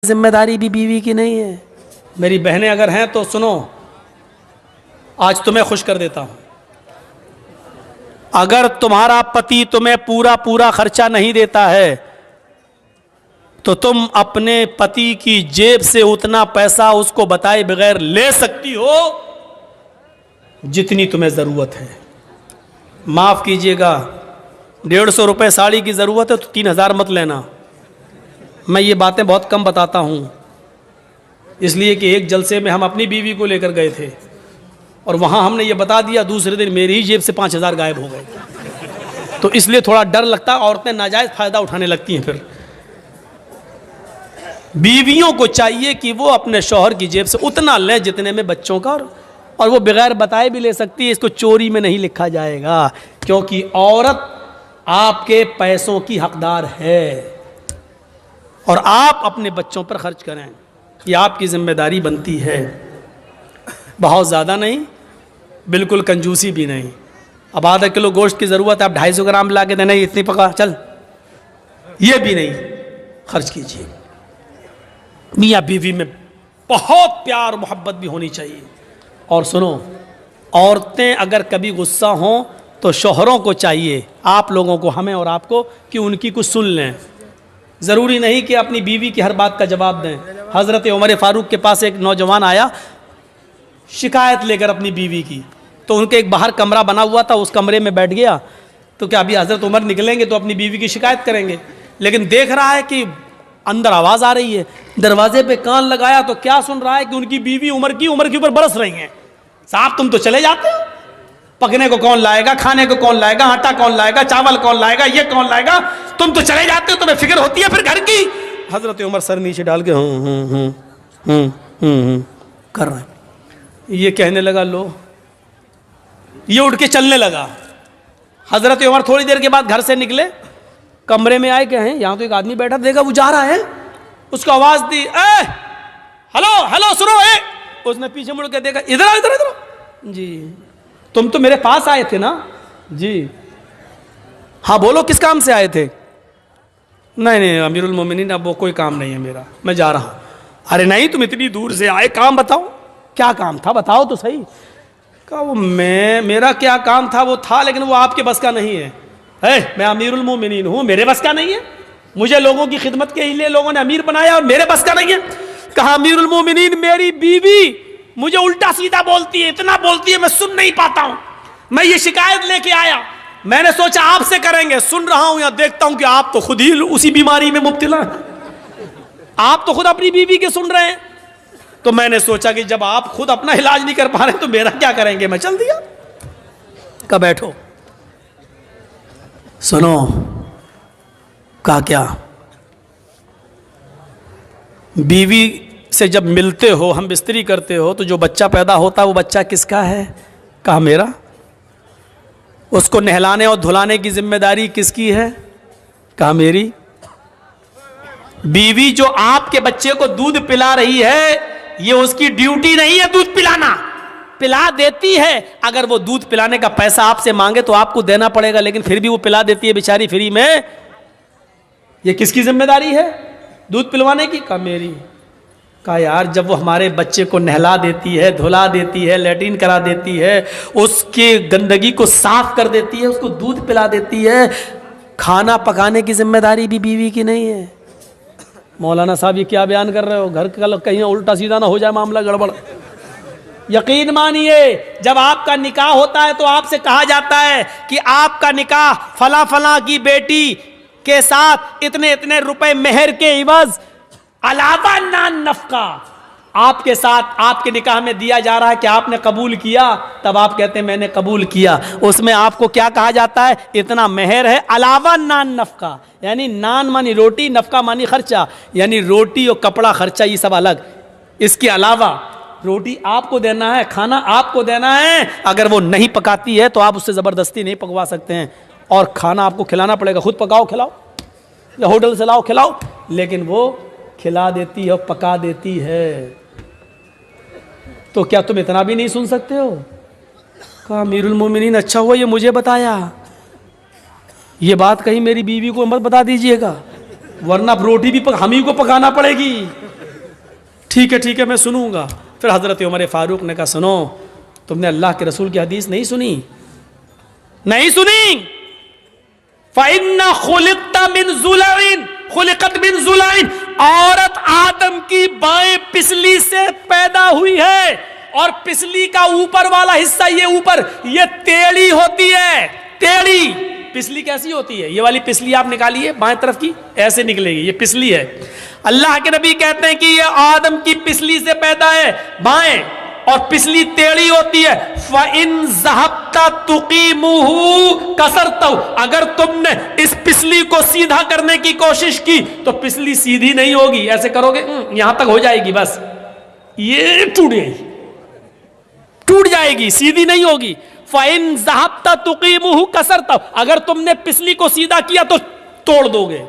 जिम्मेदारी भी बीवी की नहीं है। मेरी बहनें अगर हैं तो सुनो, आज तुम्हें खुश कर देता हूं। अगर तुम्हारा पति तुम्हें पूरा पूरा खर्चा नहीं देता है तो तुम अपने पति की जेब से उतना पैसा उसको बताए बगैर ले सकती हो जितनी तुम्हें जरूरत है। माफ कीजिएगा, 150 रुपये साड़ी की जरूरत है तो 3000 मत लेना। मैं ये बातें बहुत कम बताता हूं, इसलिए कि एक जलसे में हम अपनी बीवी को लेकर गए थे और वहां हमने ये बता दिया, दूसरे दिन मेरी ही जेब से 5000 गायब हो गए। तो इसलिए थोड़ा डर लगता है, औरतें नाजायज फायदा उठाने लगती हैं। फिर बीवियों को चाहिए कि वो अपने शौहर की जेब से उतना लें जितने में बच्चों का, और वो बगैर बताए भी ले सकती है। इसको चोरी में नहीं लिखा जाएगा, क्योंकि औरत आपके पैसों की हकदार है और आप अपने बच्चों पर खर्च करें, ये आपकी जिम्मेदारी बनती है। बहुत ज़्यादा नहीं, बिल्कुल कंजूसी भी नहीं। अब आधा किलो गोश्त की ज़रूरत है, आप 250 ग्राम ला के देना, इतनी पका चल, ये भी नहीं खर्च कीजिए। मियाँ बीवी में बहुत प्यार मोहब्बत भी होनी चाहिए। और सुनो, औरतें अगर कभी गुस्सा हों तो शौहरों को चाहिए, आप लोगों को, हमें और आपको, कि उनकी कुछ सुन लें। ज़रूरी नहीं कि अपनी बीवी की हर बात का जवाब दें। हज़रत उमर फारूक के पास एक नौजवान आया शिकायत लेकर अपनी बीवी की, तो उनके एक बाहर कमरा बना हुआ था, उस कमरे में बैठ गया। तो क्या अभी हज़रत उमर निकलेंगे तो अपनी बीवी की शिकायत करेंगे, लेकिन देख रहा है कि अंदर आवाज़ आ रही है। दरवाजे पे कान लगाया तो क्या सुन रहा है कि उनकी बीवी उमर के ऊपर बरस रही हैं, साहब तुम तो चले जाते हो, पकने को कौन लाएगा, खाने को कौन लाएगा, आटा कौन लाएगा, चावल कौन लाएगा, ये कौन लाएगा, तुम तो चले जाते हो, तुम्हें फिक्र होती है फिर घर की। हज़रत उमर सर नीचे डाल के कर रहे हैं। ये कहने लगा, लो, ये उठ के चलने लगा। हज़रत उमर थोड़ी देर के बाद घर से निकले, कमरे में आए, कहें यहाँ तो एक आदमी बैठा, देखा वो जा रहा है, उसको आवाज़ दी, ए हेलो हेलो सुनो, ए। उसने पीछे मुड़ के देखा, इधर आओ इधर इधर। जी तुम तो मेरे पास आए थे ना? जी हाँ बोलो, किस काम से आए थे? नहीं नहीं अमीरुल मोमिनीन, अब वो कोई काम नहीं है मेरा, मैं जा रहा हूँ। अरे नहीं, तुम इतनी दूर से आए, काम बताओ, क्या काम था बताओ तो सही। कहा वो मेरा क्या काम था, वो था, लेकिन वो आपके बस का नहीं है। मैं अमीरुल मोमिनीन हूँ, मेरे बस का नहीं है, मुझे लोगों की खिदमत के लिए लोगों ने अमीर बनाया और मेरे बस का नहीं है। कहा अमीरुल मोमिनीन, मेरी बीवी मुझे उल्टा सीधा बोलती है, इतना बोलती है मैं सुन नहीं पाता हूं, मैं ये शिकायत लेके आया, मैंने सोचा आपसे करेंगे, सुन रहा हूं या देखता हूं कि आप तो खुद ही उसी बीमारी में मुब्तला हैं, आप तो खुद अपनी बीवी के सुन रहे हैं, तो मैंने सोचा कि जब आप खुद अपना इलाज नहीं कर पा रहे तो मेरा क्या करेंगे, मैं चल दिया। कहा बैठो, सुनो। कहा क्या? बीवी से जब मिलते हो, हम बिस्तरी करते हो, तो जो बच्चा पैदा होता है वो बच्चा किसका है? कहा मेरा। उसको नहलाने और धुलाने की जिम्मेदारी किसकी है? कहा मेरी। बीवी जो आपके बच्चे को दूध पिला रही है, ये उसकी ड्यूटी नहीं है दूध पिलाना, पिला देती है। अगर वो दूध पिलाने का पैसा आपसे मांगे तो आपको देना पड़ेगा, लेकिन फिर भी वो पिला देती है बेचारी फ्री में। ये किसकी जिम्मेदारी है दूध पिलवाने की? कहा मेरी। कहा यार, जब वो हमारे बच्चे को नहला देती है, धुला देती है, लैट्रिन करा देती है, उसके गंदगी को साफ कर देती है, उसको दूध पिला देती है, खाना पकाने की जिम्मेदारी भी बीवी की नहीं है? मौलाना साहब ये क्या बयान कर रहे हो? घर का कहीं उल्टा सीधा ना हो जाए मामला गड़बड़। यकीन मानिए, जब आपका निकाह होता है तो आपसे कहा जाता है कि आपका निकाह फला फला की बेटी के साथ इतने इतने रुपए मेहर के इवज अलावा नान नफका आपके साथ आपके निकाह में दिया जा रहा है, कि आपने कबूल किया? तब आप कहते हैं मैंने कबूल किया। उसमें आपको क्या कहा जाता है? इतना मेहर है अलावा नान नफका, यानी नान मानी रोटी, नफका मानी खर्चा, यानी रोटी और कपड़ा खर्चा ये सब अलग, इसके अलावा रोटी आपको देना है, खाना आपको देना है। अगर वो नहीं पकाती है तो आप उससे ज़बरदस्ती नहीं पकवा सकते हैं, और खाना आपको खिलाना पड़ेगा, खुद पकाओ खिलाओ या होटल से लाओ खिलाओ, लेकिन वो खिला देती है और पका देती है। तो क्या तुम इतना भी नहीं सुन सकते हो? कहा अमीरुल मोमिनीन, अच्छा हुआ ये मुझे बताया, ये बात कहीं मेरी बीवी को मत बता दीजिएगा। वरना रोटी भी हम ही को पकाना पड़ेगी। ठीक है मैं सुनूंगा। फिर हजरत उमर फारूक ने कहा सुनो, तुमने अल्लाह के रसूल की हदीस नहीं सुनी? नहीं सुनी? फ़इन्ना खुलिक़्ता मिन ज़ुलाइन, खुलिक़त मिन ज़ुलाइन, औरत आदम की बाएं पिसली से पैदा हुई है, और पिसली का ऊपर वाला हिस्सा, ये ऊपर, ये टेढ़ी होती है। टेढ़ी पिसली कैसी होती है? ये वाली पिसली आप निकालिए बाएं तरफ की, ऐसे निकलेगी, ये पिसली है। अल्लाह के नबी कहते हैं कि ये आदम की पिसली से पैदा है बाएं, और पिसली टेढ़ी होती है। फ़इन ज़हब्ता तुक़ीमुहु कसरतहु, अगर तुमने इस पिसली को सीधा करने की कोशिश की तो पिसली सीधी नहीं होगी। ऐसे करोगे यहां तक हो जाएगी, बस ये टूट गई, टूट जाएगी, सीधी नहीं होगी। फ़इन ज़हब्ता तुक़ीमुहु कसरतहु, अगर तुमने पिसली को सीधा किया तो तोड़ दोगे।